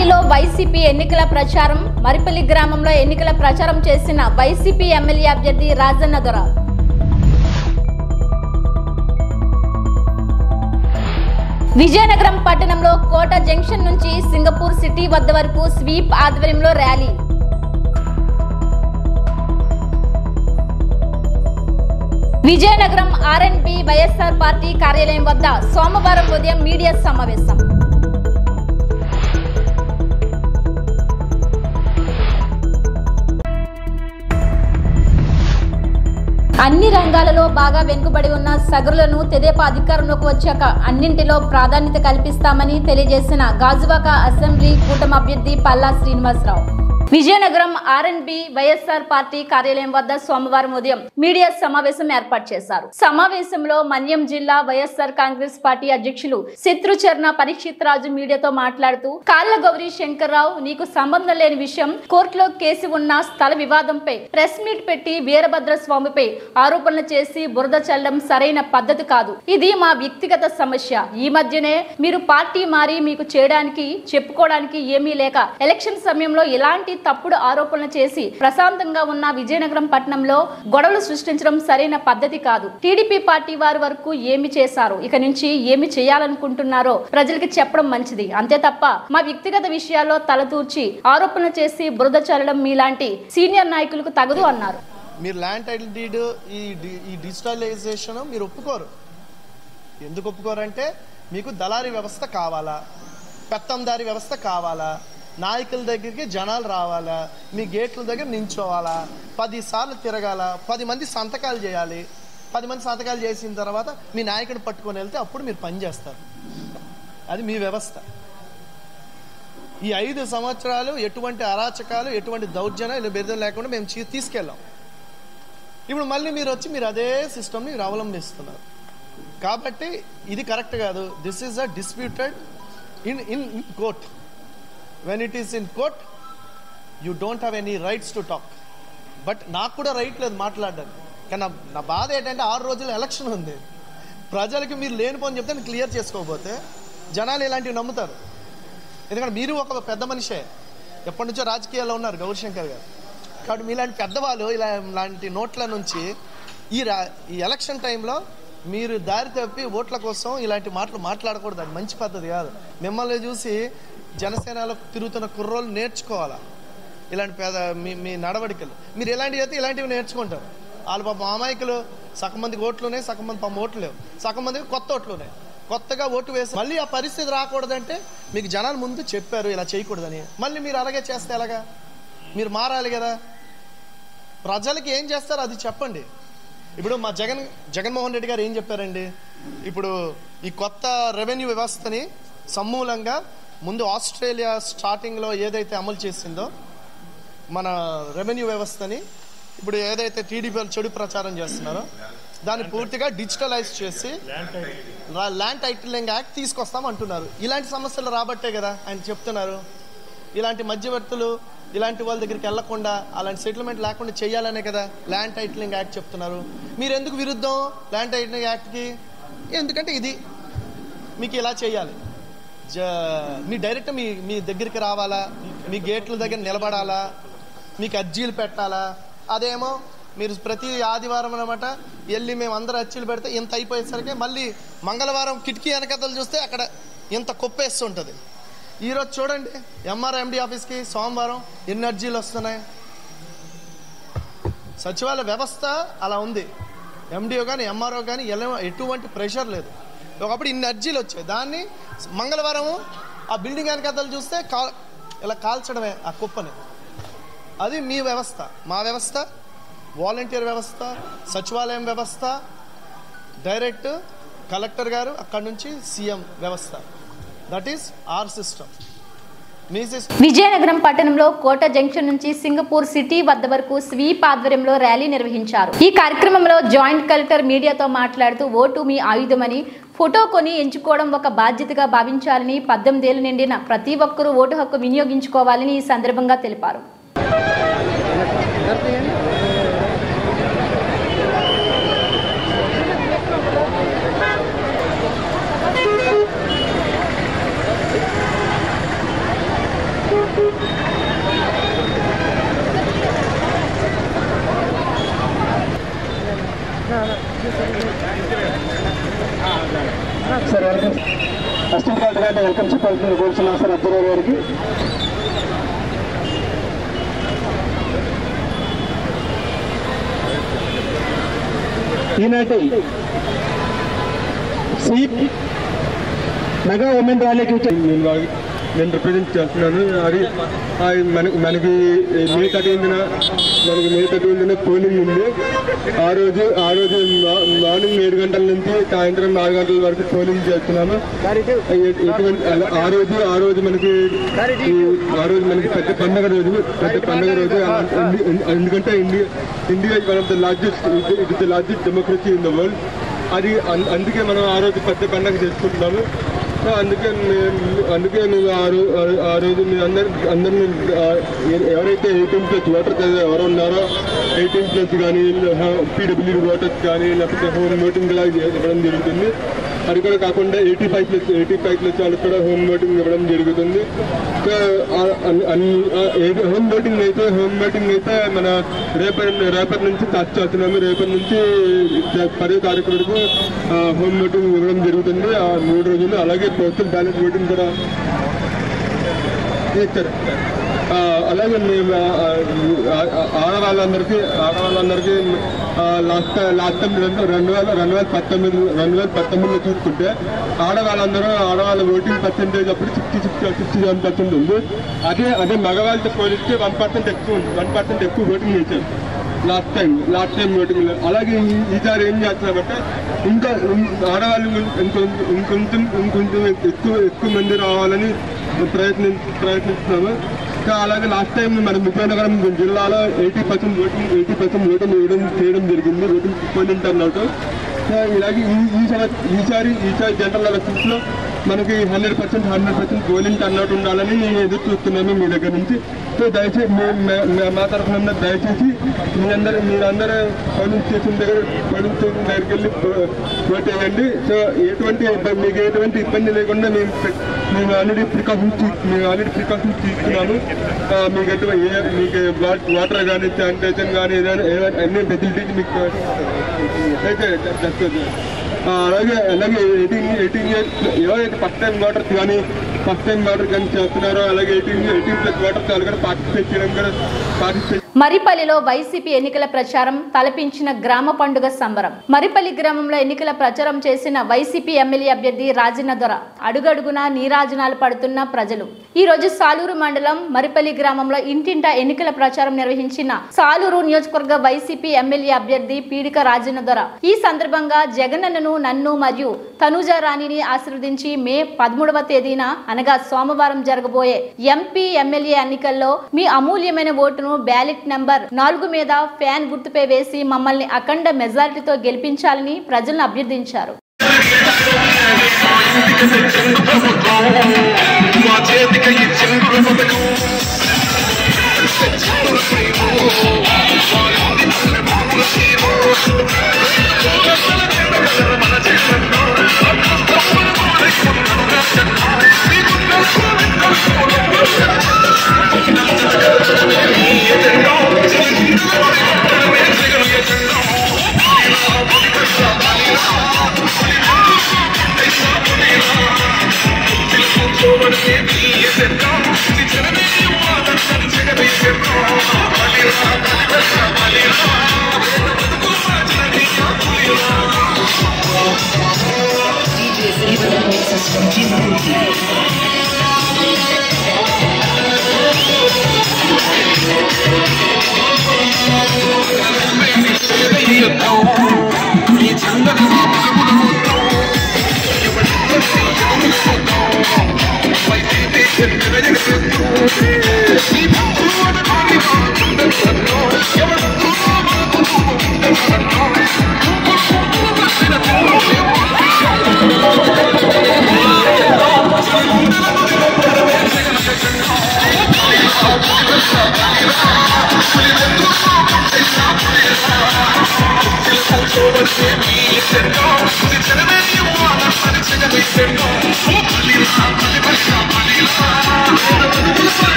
మరిపల్లిలో YCP ఎన్నికల ప్రచారం. మరిపల్లి గ్రామంలో ఎన్నికల ప్రచారం చేసిన వైసీపీ ఎమ్మెల్యే అభ్యర్థి రాజన్న దొర. విజయనగరం పట్టణంలో కోట జంక్షన్ నుంచి సింగపూర్ సిటీ వద్ద వరకు స్వీప్ ఆధ్వర్యంలో rally. Vizianagaram R N B YSR party కార్యాలయం వద్ద సోమవారం ఉదయం మీడియా సమావేశం. అన్ని రంగాలలో బాగా వెనుకబడి ఉన్న సగరులను తెదేపా అధికారంలోకి వచ్చాక అన్నింటిలో ప్రాధాన్యత కల్పిస్తామని తెలియజేసిన గాజువాక అసెంబ్లీ కూటమి అభ్యర్థి పల్లా శ్రీనివాసరావు. విజయనగరం ఆర్ఎన్బి వైఎస్ఆర్ పార్టీ కార్యాలయం వద్ద సోమవారం ఉదయం మీడియా సమావేశం ఏర్పాటు చేశారు. సమావేశంలో మన్యం జిల్లా వైఎస్ఆర్ కాంగ్రెస్ పార్టీ అధ్యక్షులు శత్రుచరణ పరీక్షిత్ రాజు మీడియాతో మాట్లాడుతూ, కాళ్ళ గౌరీ శంకర్రావు, నీకు సంబంధం లేని విషయం, కోర్టులో కేసు ఉన్న స్థల వివాదంపై ప్రెస్ మీట్ పెట్టి వీరభద్ర స్వామిపై ఆరోపణలు చేసి బురద చల్లడం సరైన పద్ధతి కాదు. ఇది మా వ్యక్తిగత సమస్య. ఈ మధ్యనే మీరు పార్టీ మారి మీకు చేయడానికి చెప్పుకోవడానికి ఏమీ లేక ఎలక్షన్ సమయంలో ఇలాంటి తప్పుడు ఆరోపణలు చేసి ప్రశాంతంగా ఉన్న విజయనగరం పట్టణంలో గొడవలు సృష్టించడం సరైన పద్ధతి కాదు. టీడీపీ పార్టీ వారి వరకు ఏమి చేశారు, ఇక నుంచి ఏమి చేయాలనుకుంటున్నారో ప్రజలకి చెప్పడం మంచిది. అంతే తప్ప మా వ్యక్తిగత విషయాల్లో తలదూర్చి ఆరోపణలు చేసి బురద చల్లడం మీలాంటి సీనియర్ నాయకులకు తగదు అన్నారు. మీరు ల్యాండ్ టైటిల్ డీడ్ ఈ డిజిటలైజేషన్ మీరు ఒప్పుకోరు. ఎందుకు ఒప్పుకోరంటే మీకు దళారీ వ్యవస్థ కావాలా, పెత్తందారీ వ్యవస్థ కావాలా, నాయకుల దగ్గరికి జనాలు రావాలా, మీ గేట్ల దగ్గర నించోవాలా, 10 సార్లు తిరగాల, 10 మంది సంతకాలు చేయాలి. 10 మంది సంతకాలు చేసిన తర్వాత మీ నాయకుడిని పట్టుకొని వెళ్తే అప్పుడు మీరు పని చేస్తారు. అది మీ వ్యవస్థ. ఈ 5 సంవత్సరాలు ఎటువంటి అరాచకాలు, ఎటువంటి దౌర్జన్యాలు బెదిరి లేకుండా మేము తీసుకెళ్ళాం. ఇప్పుడు మళ్ళీ మీరు వచ్చి మీరు అదే సిస్టమ్ని మీరు అవలంబిస్తున్నారు. కాబట్టి ఇది కరెక్ట్ కాదు. This is a disputed in court. When it is in court, you don't have any rights to talk. But నాకు కూడా రైట్ లేదు మాట్లాడడానికి. కానీ నా బాధ ఏంటంటే 6 రోజులు ఎలక్షన్ ఉంది. ప్రజలకి మీరు లేనిపోని చెప్తే నేను క్లియర్ చేసుకోకపోతే జనాలు ఇలాంటివి నమ్ముతారు. ఎందుకంటే మీరు ఒక పెద్ద మనిషే, ఎప్పటి నుంచో రాజకీయాల్లో ఉన్నారు గౌరీశంకర్ గారు. కాబట్టి మీలాంటి పెద్దవాళ్ళు ఇలాంటి నోట్ల నుంచి ఈ ఎలక్షన్ టైంలో మీరు దారి తప్పి ఓట్ల కోసం ఇలాంటి మాటలు మాట్లాడకూడదు. అది మంచి పద్ధతి కాదు. మిమ్మల్ని చూసి జనసేనలో తిరుగుతున్న కుర్రోళ్ళు నేర్చుకోవాలా ఇలాంటి మీ నడవడికలు. మీరు ఎలాంటివి అయితే ఇలాంటివి నేర్చుకుంటారు. వాళ్ళు పాపం అమాయకులు, సగం మందికి ఓట్లు ఉన్నాయి, సగం మంది పాపం ఓట్లు లేవు, సగం మందికి కొత్త ఓట్లు ఉన్నాయి. కొత్తగా ఓటు వేసి మళ్ళీ ఆ పరిస్థితి రాకూడదంటే మీకు జనాలు ముందు చెప్పారు ఇలా చేయకూడదని. మళ్ళీ మీరు అలాగే చేస్తే ఎలాగా? మీరు మారాలి కదా. ప్రజలకి ఏం చేస్తారో అది చెప్పండి. ఇప్పుడు మా జగన్మోహన్ రెడ్డి గారు ఏం చెప్పారండి? ఇప్పుడు ఈ కొత్త రెవెన్యూ వ్యవస్థని సమూలంగా ముందు ఆస్ట్రేలియా స్టార్టింగ్లో ఏదైతే అమలు చేసిందో మన రెవెన్యూ వ్యవస్థని, ఇప్పుడు ఏదైతే టీడీపీ చెడు ప్రచారం చేస్తున్నారో దాన్ని పూర్తిగా డిజిటలైజ్ చేసి ల్యాండ్ టైటిలింగ్ యాక్ట్ తీసుకొస్తాం అంటున్నారు. ఇలాంటి సమస్యలు రాబట్టే కదా ఆయన చెప్తున్నారు. ఇలాంటి మధ్యవర్తులు ఇలాంటి వాళ్ళ దగ్గరికి వెళ్లకుండా, అలాంటి సెటిల్మెంట్ లేకుండా చేయాలనే కదా ల్యాండ్ టైటిలింగ్ యాక్ట్ చెప్తున్నారు. మీరు ఎందుకు విరుద్ధం ల్యాండ్ టైటిలింగ్ యాక్ట్కి? ఎందుకంటే ఇది మీకు ఇలా చేయాలి. మీ డైరెక్ట్ మీ దగ్గరికి రావాలా, మీ గేట్ల దగ్గర నిలబడాలా, మీకు అర్జీలు పెట్టాలా. అదేమో మీరు ప్రతి ఆదివారం అనమాట వెళ్ళి మేము అందరూ అర్జీలు పెడితే ఇంత అయిపోయేసరికి మళ్ళీ మంగళవారం కిటికీ వెనకతలు చూస్తే అక్కడ ఇంత కుప్పేస్తుంటుంది. ఈరోజు చూడండి ఎంఆర్ఎండి ఆఫీస్కి సోమవారం ఎన్ని అర్జీలు వస్తున్నాయి. సచివాలయ వ్యవస్థ అలా ఉంది. ఎండిఓ కానీ ఎంఆర్ఓ కానీ ఎటువంటి ప్రెషర్ లేదు. ఒకప్పుడు ఇన్ని అర్జీలు వచ్చాయి. దాన్ని మంగళవారము ఆ బిల్డింగ్ వెనకతలు చూస్తే ఇలా కాల్చడమే ఆ కుప్పని. అది మీ వ్యవస్థ. మా వ్యవస్థ వాలంటీర్ వ్యవస్థ, సచివాలయం వ్యవస్థ, డైరెక్ట్ కలెక్టర్ గారు అక్కడి నుంచి సీఎం వ్యవస్థ. That is our system. Vizianagaram పట్టణంలో కోట జంక్షన్ నుంచి సింగపూర్ సిటీ వద్ద వరకు స్వీప్ ఆధ్వర్యంలో ర్యాలీ నిర్వహించారు. ఈ కార్యక్రమంలో జాయింట్ కలెక్టర్ మీడియాతో మాట్లాడుతూ, ఓటు మీ ఆయుధమని, ఫోటో కొని ఎంచుకోవడం ఒక బాధ్యతగా భావించాలని, 18 ఏళ్లు నిండిన ప్రతి ఒక్కరూ ఓటు హక్కు వినియోగించుకోవాలని ఈ సందర్భంగా తెలిపారు. సార్ వెల్కమ్ అసిస్టెంట్ కలెక్టర్ గారిని వెల్కమ్ చెప్పాల్సింది కోరుతున్నాం సార్ అబ్దుల్ గారికి. ఈనాటి మెగా ఉమెన్ ర్యాలీకి నేను రిప్రజెంట్ చేస్తున్నాను. అది మనకి మే 13న పోలింగ్ ఉంది. ఆ రోజు మార్నింగ్ 7 గంటల నుంచి సాయంత్రం 4 గంటల వరకు పోలింగ్ చేస్తున్నాము. ఆ రోజు మనకి పెద్ద పండుగ రోజు. ఎందుకంటే India is one of the largest democracy in the world. అది అందుకే మనం ఆ రోజు పెద్ద పండుగ చేసుకుంటున్నాము. అందుకే మేము ఆ రోజు మీ అందరినీ ఎవరైతే 18+ ఓటర్స్ ఎవరు ఉన్నారో 18+ కానీ PWD ఓటర్స్ కానీ లేకపోతే హోమ్ ఓటింగ్ లాగా ఇవ్వడం జరుగుతుంది. అది కూడా కాకుండా 85+ వాళ్ళకి కూడా హోమ్ ఓటింగ్ ఇవ్వడం జరుగుతుంది. హోమ్ ఓటింగ్ అయితే మన రేపటి నుంచి స్టార్ట్ చేస్తున్నాము. రేపటి నుంచి 10వ తారీఖు వరకు హోమ్ ఓటింగ్ ఇవ్వడం జరుగుతుంది. ఆ 3 రోజులు. అలాగే పోస్టల్ బ్యాలెట్ ఓటింగ్ కూడా చేస్తారు. అలాగే మేము ఆడవాళ్ళందరికీ లాస్ట్ టైం 2019లో చూసుకుంటే ఆడవాళ్ళ ఓటింగ్ పర్సెంటేజ్ అప్పుడు 67% ఉంది. అదే మగవాళ్ళతో పోలిస్తే 1% ఎక్కువ ఓటింగ్ చేశారు లాస్ట్ టైం ఓటింగ్లో. అలాగే ఈసారి ఏం చేస్తున్నామంటే ఇంకా ఆడవాళ్ళు ఇంకొంచెం ఎక్కువ మంది రావాలని ప్రయత్నిస్తున్నాము. అలాగే లాస్ట్ టైం మన విజయనగరం జిల్లాలో 80% ఓటింగ్ చేయడం జరిగింది. Voting polling turnout. ఇలాగే ఈసారి జనరల్ ఎలక్షన్స్లో మనకి 100% పోలింగ్ టర్నౌట్ ఉండాలని నేను ఎదురు చూస్తున్నాను మీ దగ్గర నుంచి. సో దయచేసి మా తరఫున దయచేసి మీరందరూ పోలింగ్ స్టేషన్ దగ్గరికి వెళ్ళి ఓట్ వేయండి. సో మీకు ఎటువంటి ఇబ్బంది లేకుండా మేము ఆల్రెడీ ప్రికాషన్స్ తీసుకున్నాము. మీకు వాటర్ కానీ శానిటైజర్ కానీ అన్ని ఫెసిలిటీస్ మీకు అయితే చేస్తుంది. అలాగే 18 ఇయర్స్ ఎవరైతే ఫస్ట్ టైం ఓటర్స్ కానీ చేస్తున్నారో అలాగే 18+ ఓటర్స్ వాళ్ళు కూడా పార్టిసిపేట్ మరిపల్లిలో వైసీపీ ఎన్నికల ప్రచారం తలపించిన గ్రామ పండుగ సంబరం. మరిపల్లి గ్రామంలో ఎన్నికల ప్రచారం చేసిన వైసీపీ ఎమ్మెల్యే అభ్యర్థి రాజన్న దొర అడుగడుగునా నీరాజనాలు పడుతున్న ప్రజలు. ఈ రోజు సాలూరు మండలం మరిపల్లి గ్రామంలో ఇంటింటా ఎన్నికల ప్రచారం నిర్వహించిన సాలూరు నియోజకవర్గ వైసీపీ ఎమ్మెల్యే అభ్యర్థి పీడిక రాజన్న దొర ఈ సందర్భంగా జగనన్నను, నన్ను మరియు తనూజా రాణిని ఆశీర్వదించి మే 13వ తేదీన అనగా సోమవారం జరగబోయే ఎంపీ ఎమ్మెల్యే ఎన్నికల్లో మీ అమూల్యమైన ఓటును బ్యాలెట్ నంబర్ 4 మీద ఫ్యాన్ గుర్తుపై వేసి మమ్మల్ని అఖండ మెజారిటీతో గెలిపించాలని ప్రజలను అభ్యర్థించారు.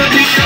DJ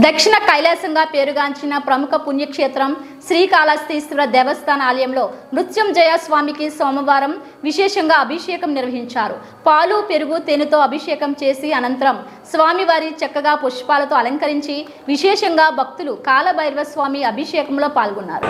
దక్షిణ కైలాసంగా పేరుగాంచిన ప్రముఖ పుణ్యక్షేత్రం శ్రీకాళహస్తీశ్వర దేవస్థాన ఆలయంలో నృత్యంజయ స్వామికి సోమవారం విశేషంగా అభిషేకం నిర్వహించారు. పాలు పెరుగు తేనెతో అభిషేకం చేసి అనంతరం స్వామివారి చక్కగా పుష్పాలతో అలంకరించి విశేషంగా భక్తులు కాలభైరవ స్వామి అభిషేకంలో పాల్గొన్నారు.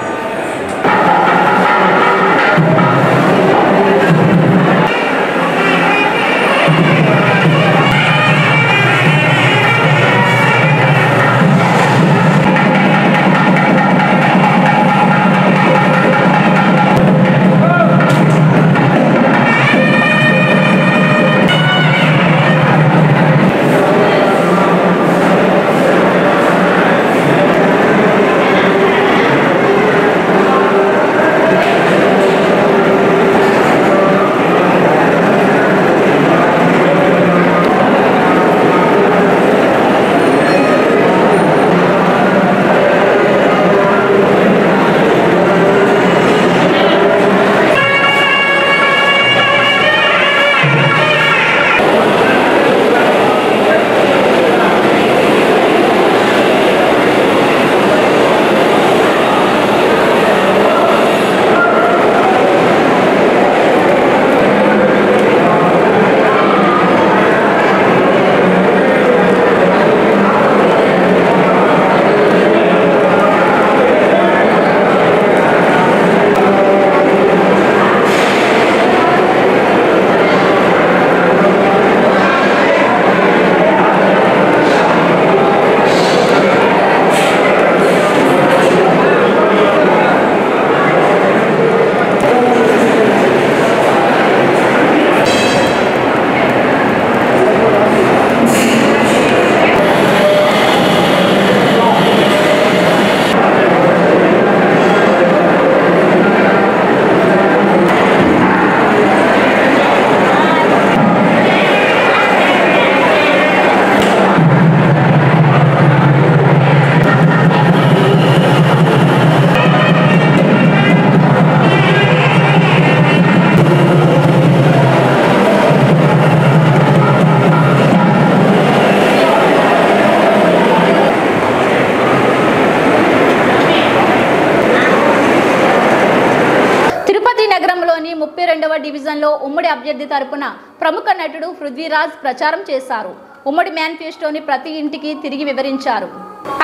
నగరంలోని 32వ డివిజన్లో ఉమ్మడి అభ్యర్థి తరపున ప్రముఖ నటుడు పృథ్వీరాజ్ ప్రచారం చేశారు. ఉమ్మడి మేనిఫెస్టోని ప్రతి ఇంటికి తిరిగి వివరించారు.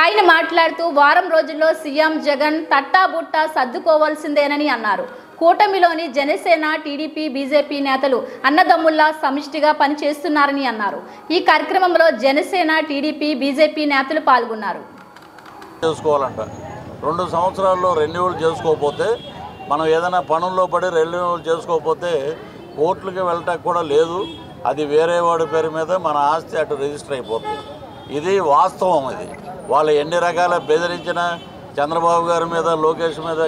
ఆయన మాట్లాడుతూ వారం రోజుల్లో సీఎం జగన్ తట్టాబుట్టా సర్దుకోవాల్సిందేనని అన్నారు. కూటమిలోని జనసేన, టీడీపీ, బీజేపీ నేతలు అన్నదమ్ముల్లా సమిష్టిగా పనిచేస్తున్నారని అన్నారు. ఈ కార్యక్రమంలో జనసేన, టీడీపీ, బీజేపీ నేతలు పాల్గొన్నారు. 2 సంవత్సరాల్లో రెన్యూవల్ చేసుకోకపోతే మనం ఏదైనా పనుల్లో పడి రెన్యూవల్ చేసుకోకపోతే కోర్టులకి వెళ్ళటానికి కూడా లేదు. అది వేరే వాడి పేరు మీద మన ఆస్తి అటు రిజిస్టర్ అయిపోతుంది. ఇది వాస్తవం. ఇది వాళ్ళు ఎన్ని రకాల బెదిరించినా, చంద్రబాబు గారి మీద, లోకేష్ మీద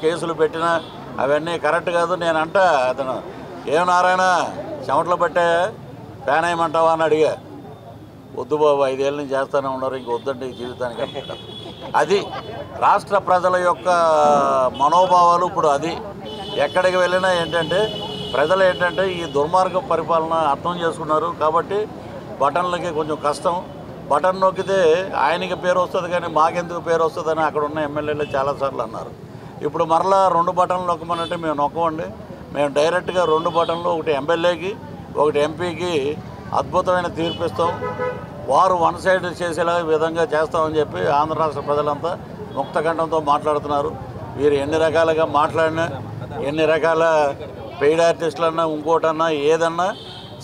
కేసులు పెట్టినా అవన్నీ కరెక్ట్ కాదు. నేనంట అతను ఏం నారాయణ చెమటలు పట్టే ఫ్యాన్ అయ్యమంటావా అని అడిగా. వద్దు బాబు, 5 ఏళ్ళ నుంచి చేస్తూనే ఉన్నారు, ఇంక వద్దండి జీవితానికి అంటారు. అది రాష్ట్ర ప్రజల యొక్క మనోభావాలు. ఇప్పుడు అది ఎక్కడికి వెళ్ళినా ఏంటంటే ప్రజలు ఏంటంటే ఈ దుర్మార్గ పరిపాలన అర్థం చేసుకున్నారు. కాబట్టి బటన్లకి కొంచెం కష్టం. బటన్ నొక్కితే ఆయనకి పేరు వస్తుంది కానీ మాకెందుకు పేరు వస్తుందని అక్కడ ఉన్న ఎమ్మెల్యేలు చాలాసార్లు అన్నారు. ఇప్పుడు మరలా 2 బటన్లు నొక్కమనంటే మేము నొక్కమండి. మేము డైరెక్ట్గా 2 బటన్లు, ఒకటి ఎమ్మెల్యేకి, ఒకటి ఎంపీకి అద్భుతమైన తీర్పిస్తాం. వారు వన్ సైడ్ చేసేలా విధంగా చేస్తామని చెప్పి ఆంధ్ర రాష్ట్ర ప్రజలంతా ముక్తకంఠంతో మాట్లాడుతున్నారు. వీరు ఎన్ని రకాలుగా మాట్లాడినా, ఎన్ని రకాల పెయిడ్ ఆర్టిస్టులన్నా, ఇంకోటన్నా, ఏదన్నా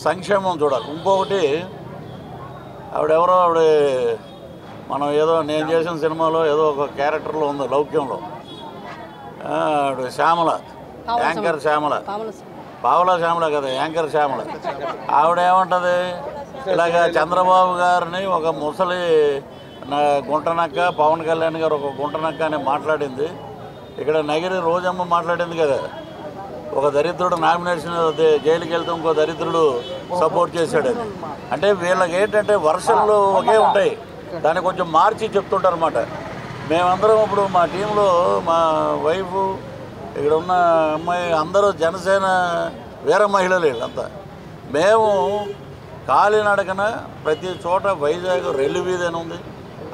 సంక్షేమం చూడాలి. ఇంకొకటి ఆవిడ మనం ఏదో నేను చేసిన సినిమాలో ఏదో ఒక క్యారెక్టర్లో ఉంది లౌక్యంలో, ఆవిడ శ్యామల, యాంకర్ శ్యామల, పావలా శ్యామల కదా, యాంకర్ శ్యామల. ఆవిడ ఏమంటుంది, ఇలాగ చంద్రబాబు గారిని ఒక ముసలి గుంటనక్క, పవన్ కళ్యాణ్ గారు ఒక గుంటనక్క అని మాట్లాడింది. ఇక్కడ నగిరి రోజమ్మ మాట్లాడింది కదా, ఒక దరిద్రుడు నామినేషన్ జైలుకి వెళ్తే ఇంకో దరిద్రుడు సపోర్ట్ చేశాడని. అంటే వీళ్ళకి ఏంటంటే వర్షన్లు ఒకే ఉంటాయి, దాన్ని కొంచెం మార్చి చెప్తుంటారు అన్నమాట. మేమందరం ఇప్పుడు మా టీంలో మా వైఫ్, ఇక్కడ ఉన్న అమ్మాయి అందరూ జనసేన వీర మహిళలు వీళ్ళంతా. మేము కాలినడకన ప్రతి చోట వైజాగ్ రెల్లు వీధి అని ఉంది,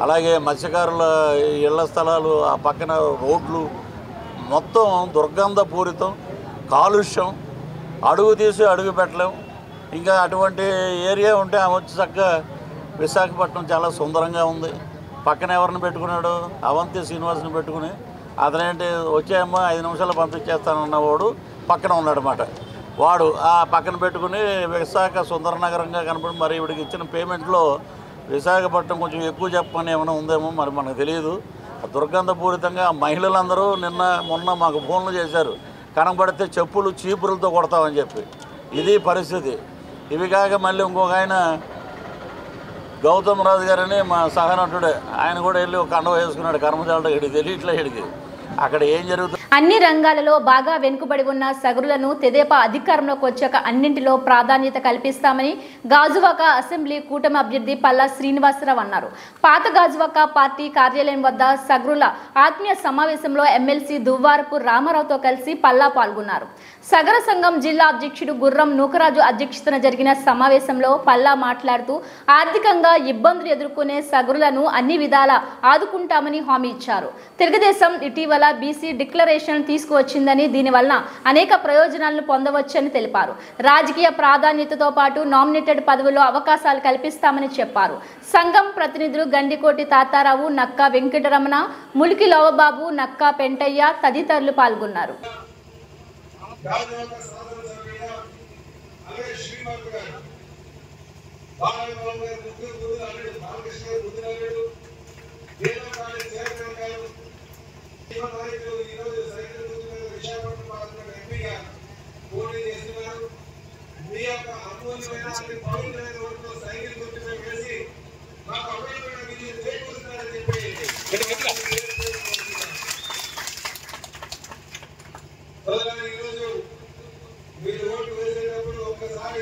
అలాగే మత్స్యకారుల ఇళ్ల స్థలాలు, ఆ పక్కన రోడ్లు మొత్తం దుర్గంధపూరితం, కాలుష్యం, అడుగు తీసి అడుగు పెట్టలేం. ఇంకా అటువంటి ఏరియా ఉంటే ఆమె వచ్చి చక్కగా విశాఖపట్నం చాలా సుందరంగా ఉంది. పక్కన ఎవరిని పెట్టుకున్నాడు? అవంతి శ్రీనివాస్ని పెట్టుకుని, అతనేంటి వచ్చాయమ్మా 5 నిమిషాలు పంపించేస్తానన్నవాడు పక్కన ఉన్నాడనమాట. వాడు ఆ పక్కన పెట్టుకుని విశాఖ సుందర నగరంగా కనపడి, మరి ఇవిడికి ఇచ్చిన పేమెంట్లో విశాఖపట్నం కొంచెం ఎక్కువ చెప్పని ఏమైనా ఉందేమో మరి మనకు తెలియదు. దుర్గంధపూరితంగా మహిళలందరూ మొన్న మాకు ఫోన్లు చేశారు, కనబడితే చెప్పులు చీపురులతో కొడతామని చెప్పి. ఇది పరిస్థితి. ఇవి కాక మళ్ళీ ఇంకొక ఆయన గౌతమ్ రాజు గారని మా సహనటుడే, ఆయన కూడా వెళ్ళి ఒక కండవ వేసుకున్నాడు కర్మచారుడు. ఇడికి తెలియట్లే, ఇడికి అక్కడ ఏం జరుగుతుంది. అన్ని రంగాలలో బాగా వెనుకబడి ఉన్న సగరులను తెదేపా అధికారంలోకి వచ్చాక అన్నింటిలో ప్రాధాన్యత కల్పిస్తామని గాజువాక అసెంబ్లీ కూటమి అభ్యర్థి పల్లా శ్రీనివాసరావు అన్నారు. పాత గాజువాక పార్టీ కార్యాలయం వద్ద సగరుల ఆత్మీయ సమావేశంలో ఎమ్మెల్సీ దువ్వారపు రామారావుతో కలిసి పల్లా పాల్గొన్నారు. సగర సంఘం జిల్లా అధ్యక్షుడు గుర్రం నూకరాజు అధ్యక్షతన జరిగిన సమావేశంలో పల్లా మాట్లాడుతూ ఆర్థికంగా ఇబ్బందులు ఎదుర్కొనే సగరులను అన్ని విధాలా ఆదుకుంటామని హామీ ఇచ్చారు. తెలుగుదేశం ఇటీవల బీసీ డిక్లరేషన్ తీసుకువచ్చిందని, దీనివల్ల అనేక ప్రయోజనాలను పొందవచ్చని తెలిపారు. రాజకీయ ప్రాధాన్యతతో పాటు నామినేటెడ్ పదవుల్లో అవకాశాలు కల్పిస్తామని చెప్పారు. సంఘం ప్రతినిధులు గండికోటి తాతారావు, నక్కా వెంకటరమణ, ములికి లోవబాబు, నక్కా పెంటయ్య తదితరులు పాల్గొన్నారు. మీరు ఓటు వేసేటప్పుడు ఒక్కసారి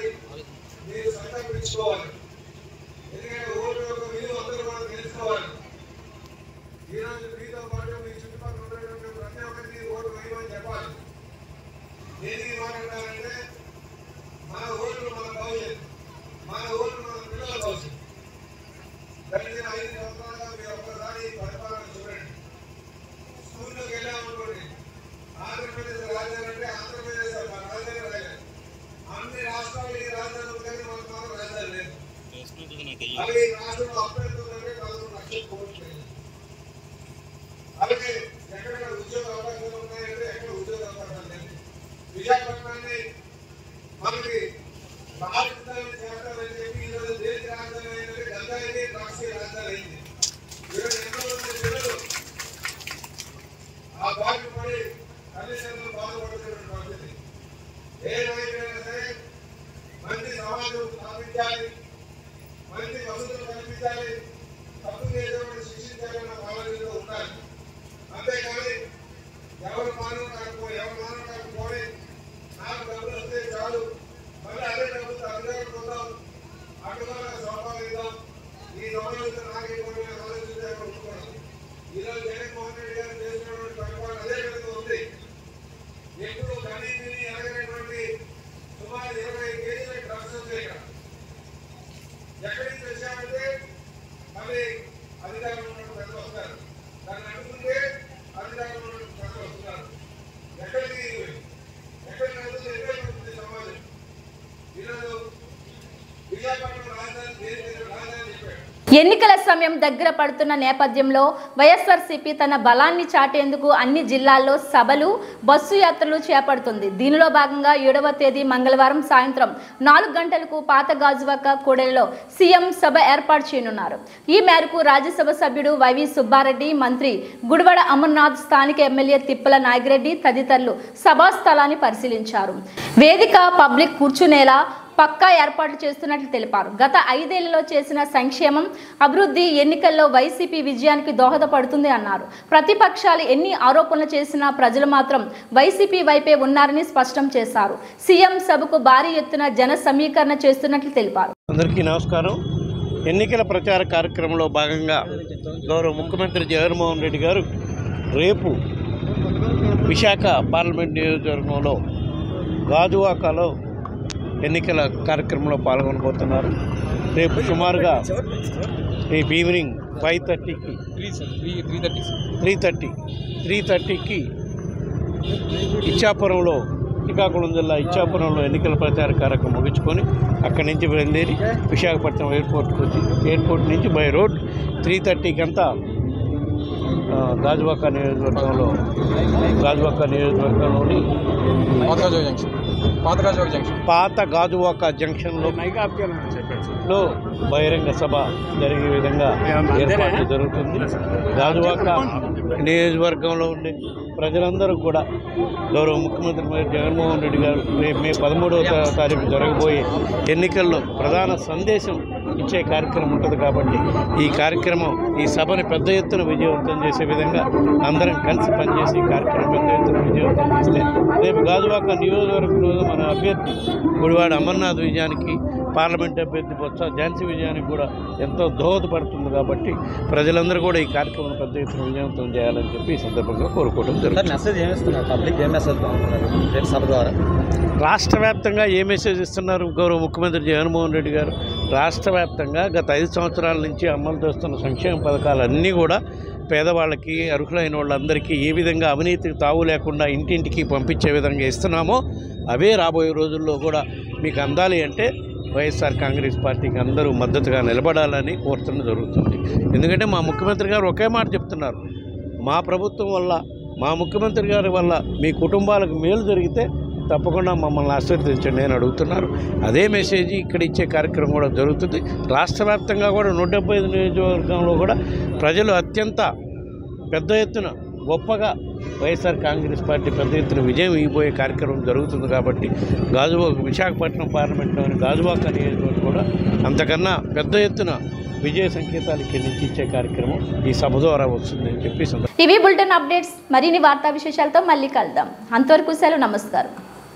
మీరు సంకల్పించుకోవాలి. ఎందుకంటే ఓటు యొక్క విలువ అందరూ కూడా తెలుసుకోవాలి. ఈరోజు మీతో పాటు మీ చుట్టుపక్కల ఉన్నటువంటి ప్రతి ఒక్కరికి ఓటు వేయమని చెప్పాలి. దేనికి మాట్లాడాలంటే మన ఓట్లు మన భవిష్యత్తు, మన ఓట్లు మన పిల్లల భవిష్యత్తు. గడిచిన 5 సంవత్సరాలుగా మీరు ఒక్కసారి పరిపాలన చూడండి. స్కూల్లోకి వెళ్ళామనుకోండి, ఆంధ్రప్రదేశ్ రాజధాని అంటే ఆంధ్రప్రదేశ్ రాజధాని రాలేదు. అన్ని రాష్ట్రాలకి రాజధాని ఉందని మనకు మాత్రం రాజధాని లేదు. అలాగే ఈ రాష్ట్రంలో అభ్యర్థులంటే 11 లక్షల కోట్లు. అలాగే ఎక్కడెక్కడ ఉద్యోగ అవకాశాలు ఉన్నాయంటే ఎక్కడ ఉద్యోగ అవకాశాలు లేదు. విశాఖపట్నాన్ని మనకి రాజధాని చేస్తారని చెప్పి ఈరోజు దేశ రాజధాని అయిందంటే గంగాయిని రాష్ట్రీయ రాజధాని అయింది. ఈరోజు ఎంతో మంది పిల్లలు ఆ బాధ్యత పడి తల్లిదండ్రులు బాధపడుతున్న పరిస్థితి. ఏ నాయకుడైనా సరే మంచి సమాజం స్థాపించాలి, మంచి వసతులు కల్పించాలి, తప్పు చేసేవాడిని శిక్షించాలన్న ఆలోచనలో ఉండాలి. అంతేకాని ఎవరు మానవ కాకపోయి నాకు డబ్బులు వస్తే చాలు, మళ్ళీ అదే డబ్బులు అధికారులు పొందాం, అటుగా స్వాభావిద్దాం, ఈ సమావేశం నాకేమైనా ఆలోచించే ఉంటున్నాను. ఈరోజు జగన్మోహన్ రెడ్డి గారు చేసినటువంటి పరిపాలన అదే విధంగా ఉంది. ఎప్పుడు కనీ తిని ఎరగనటువంటి సుమారు 20 కేజీల డ్రగ్స్ ఉంది ఇక్కడ. ఎక్కడి నుంచి వచ్చామంటే మళ్ళీ అధికారంలో ఉన్న ప్రజలు వస్తారు, దాన్ని అడుగుతుంటే అధికారంలో ఉన్న ప్రజలు వస్తున్నారు. ఎక్కడికి నడుస్తుంది, ఎక్కడికి సమాజం. ఈరోజు విశాఖపట్నం రాజధాని చెప్పాడు. ఎన్నికల సమయం దగ్గర పడుతున్న నేపథ్యంలో వైఎస్ఆర్సీపీ తన బలాన్ని చాటేందుకు అన్ని జిల్లాల్లో సభలు, బస్సు యాత్రలు చేపడుతుంది. దీనిలో భాగంగా 7వ తేదీ మంగళవారం సాయంత్రం 4 గంటలకు పాత గాజువాక కూడలిలో సీఎం సభ ఏర్పాటు చేయనున్నారు. ఈ మేరకు రాజ్యసభ సభ్యుడు వైవి సుబ్బారెడ్డి, మంత్రి గుడివాడ అమర్నాథ్, స్థానిక ఎమ్మెల్యే తిప్పల నాగిరెడ్డి తదితరులు సభా స్థలాన్ని పరిశీలించారు. వేదిక పబ్లిక్ కూర్చునేలా పక్కా ఏర్పాట్లు చేస్తున్నట్లు తెలిపారు. గత 5 ఏళ్లలో చేసిన సంక్షేమం, అభివృద్ధి ఎన్నికల్లో వైసీపీ విజయానికి దోహదపడుతుంది అన్నారు. ప్రతిపక్షాలు ఎన్ని ఆరోపణలు చేసినా ప్రజలు మాత్రం వైసీపీ వైపే ఉన్నారని స్పష్టం చేశారు. సీఎం సభకు భారీ ఎత్తున జన సమీకరణ చేస్తున్నట్లు తెలిపారు. అందరికీ నమస్కారం. ఎన్నికల ప్రచార కార్యక్రమంలో భాగంగా గౌరవ ముఖ్యమంత్రి జగన్మోహన్ రెడ్డి గారు రేపు విశాఖ పార్లమెంట్ నియోజకవర్గంలో గాజువాకలో ఎన్నికల కార్యక్రమంలో పాల్గొనబోతున్నారు. రేపు సుమారుగా రేపు ఈవినింగ్ 5:30కి 3:30కి ఇచ్చాపురంలో, శ్రీకాకుళం జిల్లా ఇచ్చాపురంలో ఎన్నికల ప్రచార కార్యక్రమం ముగించుకొని అక్కడి నుంచి బయలుదేరి విశాఖపట్నం ఎయిర్పోర్ట్కి వచ్చి ఎయిర్పోర్ట్ నుంచి బై రోడ్ 3:30కి అంతా గాజువాక నియోజకవర్గంలోని పాత గాజువాక జంక్షన్లో బహిరంగ సభ జరిగే విధంగా ఏర్పాటు జరుగుతుంది. గాజువాక నియోజకవర్గంలో ఉండే ప్రజలందరూ కూడా గౌరవ ముఖ్యమంత్రి జగన్మోహన్ రెడ్డి గారు మే 13వ తారీఖు జరగబోయే ఎన్నికల్లో ప్రధాన సందేశం ఇచ్చే కార్యక్రమం ఉంటుంది కాబట్టి ఈ కార్యక్రమం, ఈ సభని పెద్ద ఎత్తున విజయవంతం చేసే విధంగా అందరం కలిసి పనిచేసి కార్యక్రమం పెద్ద ఎత్తున విజయవంతం చేస్తే రేపు గాజువాక నియోజకవర్గంలో మన అభ్యర్థి గుడివాడ అమర్నాథ్ విజయానికి, పార్లమెంట్ అభ్యర్థి బొత్స ఝాన్సీ విజయానికి కూడా ఎంతో దోహదపడుతుంది కాబట్టి ప్రజలందరూ కూడా ఈ కార్యక్రమం పెద్ద ఎత్తున విజయవంతం చేయాలని చెప్పి ఈ సందర్భంగా కోరుకోవడం జరుగుతుంది. రాష్ట్ర వ్యాప్తంగా ఏ మెసేజ్ ఇస్తున్నారు గౌరవ ముఖ్యమంత్రి జగన్మోహన్ రెడ్డి గారు? రాష్ట్ర వ్యాప్తంగా గత 5 సంవత్సరాల నుంచి అమలు చేస్తున్న సంక్షేమ పథకాలన్నీ కూడా పేదవాళ్ళకి, అర్హులైన వాళ్ళందరికీ ఏ విధంగా అవినీతికి తావు లేకుండా ఇంటింటికి పంపించే విధంగా ఇస్తున్నామో అవే రాబోయే రోజుల్లో కూడా మీకు అందాలి అంటే వైఎస్ఆర్ కాంగ్రెస్ పార్టీకి అందరూ మద్దతుగా నిలబడాలని కోరుతున్న జరుగుతుంది. ఎందుకంటే మా ముఖ్యమంత్రి గారు ఒకే మాట చెప్తున్నారు, మా ప్రభుత్వం వల్ల, మా ముఖ్యమంత్రి గారి వల్ల మీ కుటుంబాలకు మేలు జరిగితే తప్పకుండా మమ్మల్ని ఆశీర్వదించండి అని అడుగుతున్నారు. అదే మెసేజ్ ఇక్కడ ఇచ్చే కార్యక్రమం కూడా జరుగుతుంది. రాష్ట్ర వ్యాప్తంగా కూడా 175 నియోజకవర్గంలో కూడా ప్రజలు అత్యంత పెద్ద ఎత్తున గొప్పగా వైఎస్ఆర్ కాంగ్రెస్ పార్టీ పెద్ద ఎత్తున విజయం ఇవ్వబోయే కార్యక్రమం జరుగుతుంది కాబట్టి విశాఖపట్నం పార్లమెంట్లోని గాజువాక నియోజకవర్గం కూడా అంతకన్నా పెద్ద ఎత్తున విజయ సంకేతాలు ఇక్కడి నుంచి ఇచ్చే కార్యక్రమం ఈ సభ ద్వారా వస్తుందని చెప్పి టీవీ బులెటిన్ అప్డేట్స్ మరిన్ని వార్తా విశేషాలతో మళ్ళీ కలుద్దాం. అంతవరకు సెలవు, నమస్కారం.